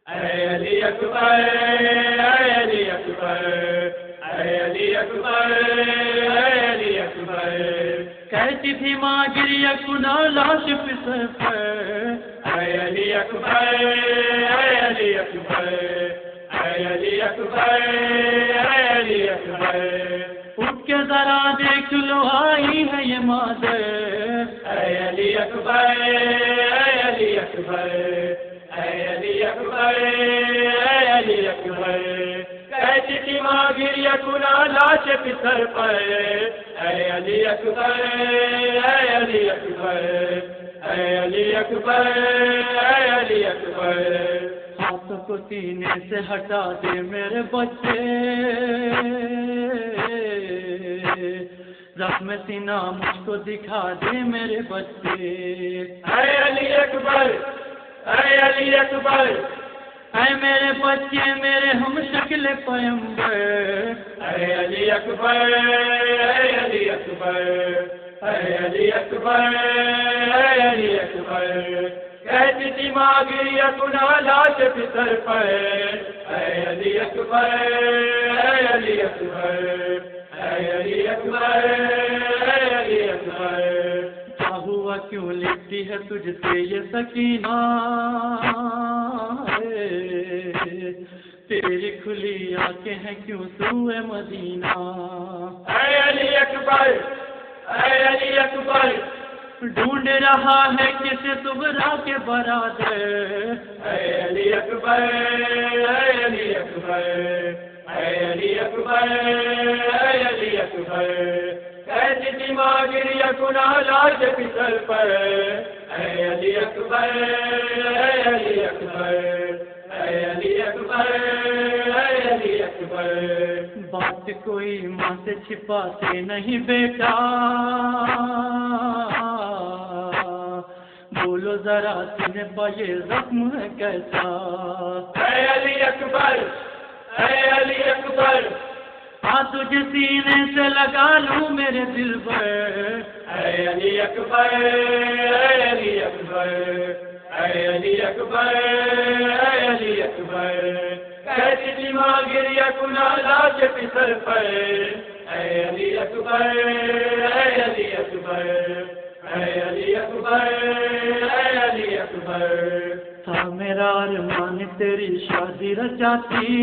اے علی اکبر اے علی اکبر اے علی اکبر اے علی اکبر کہتی تھی ماں گریا کنا لاش پسر پر اے علی اکبر اے علی اکبر اے علی اکبر اے علی اکبر اٹھ کے ذرا دیکھ لو آئی ہے یہ مادر اے علی اکبر اے علی اکبر اے علی اکبر اے علی اکبر کہتی تھی ماں گریا کنا لاش پسر پر اے علی اکبر اے علی اکبر اے علی اکبر اے علی اکبر ہاتھوں کو سینے سے ہٹا دے میرے بچے زخم سینہ مجھ کو دکھا دے میرے بچے اے علی اکبر اے علی اکبر اے میرے بچے میرے ہم شکل پیمبر اے علی اکبر اے علی اکبر اے علی اکبر اے علی اکبر کہتی تھی ماں گریا کنا لاش پسر پر اے علی اکبر اے علی اکبر اے علی اکبر اے علی اکبر کیا ہوا کیوں لکھتی ہے تجھ سے یہ سکینہ تیری کھلی آنکھیں ہیں کیوں سوئے مدینہ اے علی اکبر اے علی اکبر ڈھونڈ رہا ہے کس صبرا کے برادر اے علی اکبر اے علی اکبر اے علی اکبر اے علی اکبر کہتی تھی ماں گریا کنا لاش پسر پر اے علی اکبر اے علی اکبر اے علی اکبر اے علی اکبر بات کوئی ماں سے چھپاتے نہیں بیٹا بولو ذرا سینے پا یہ زخم ہے کیسا اے علی اکبر اے علی اکبر تجھے سینے سے لگا لوں میرے دل پر اے علی اکبر اے علی اکبر اے علی اکبر اے علی اکبر کہتی تھی ماں گریا کنا لاش پسر پر اے علی اکبر اے علی اکبر اے علی اکبر اے علی اکبر تھا میرا ارمان تیری شادی رچاتی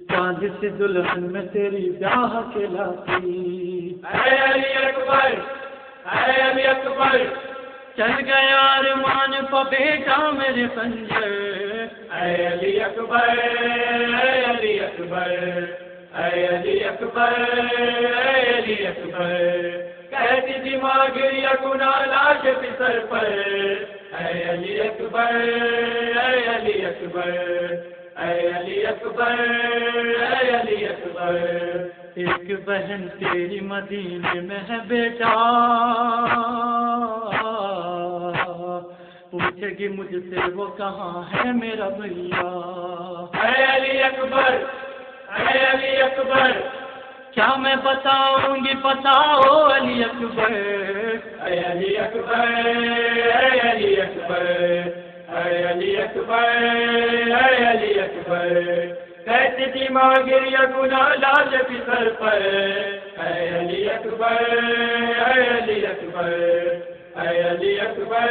چاند سے دلہن میں تیری بیاہ کھلاتی اے علی اکبر اے علی اکبر چل گیا ارمان پا بیٹا میرے خنجر اے علی اکبر اے علی اکبر اے علی اکبر اے علی اکبر کہتی تھی ماں گریا کنا لاش پسر پر اے علی اکبر اے علی اکبر اے علی اکبر اے علی اکبر ایک بہن تیری مدینے میں ہے بیٹا پوچھے گی مجھ سے وہ کہاں ہے میرا بھیا اے علی اکبر اے علی اکبر کیا میں بتاؤں گی بتاؤ علی اکبر اے علی اکبر اے علی اکبر اے علی اکبر اے علی اکبر کہتی تھی ماں گریا کنا لاش پسر پر اے علی اکبر اے علی اکبر اے علی اکبر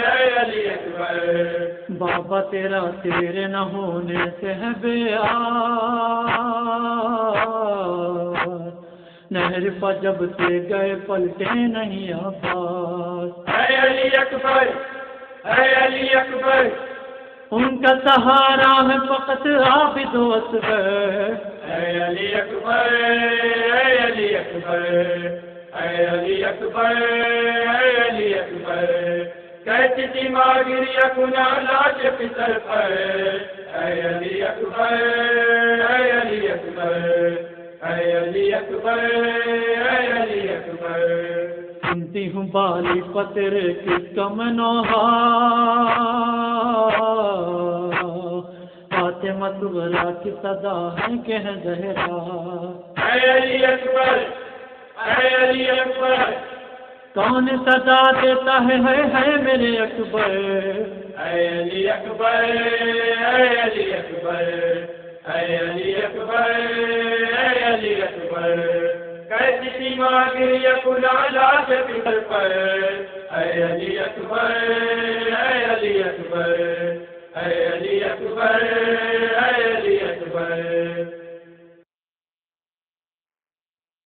اے علی اکبر بابا تیرا تیرے نہ ہونے سے ہے بیاہ نہر پا جب سے گئے پلٹے نہیں آباد اے علی اکبر اے علی اکبر ان کا سہارا ہے فقط عابد و اصغر اے علی اکبر اے علی اکبر اے علی اکبر اے علی اکبر کہتی تھی ماں گریا کنا لاش پسر پر اے علی اکبر اے علی اکبر اے علی اکبر اے علی اکبر سنتی ہوں بالی پترے کس کا منوہا فاطمہ صغریٰ کی صدا ہے کہ ہے زہرا اے علی اکبر اے علی اکبر کون صدا دیتا ہے میرے اکبر، اے علی اکبر، اے علی اکبر، اے علی اکبر، اے علی اکبر، کیسی سیما گری کل علا سے پر، اے علی اکبر، اے علی اکبر،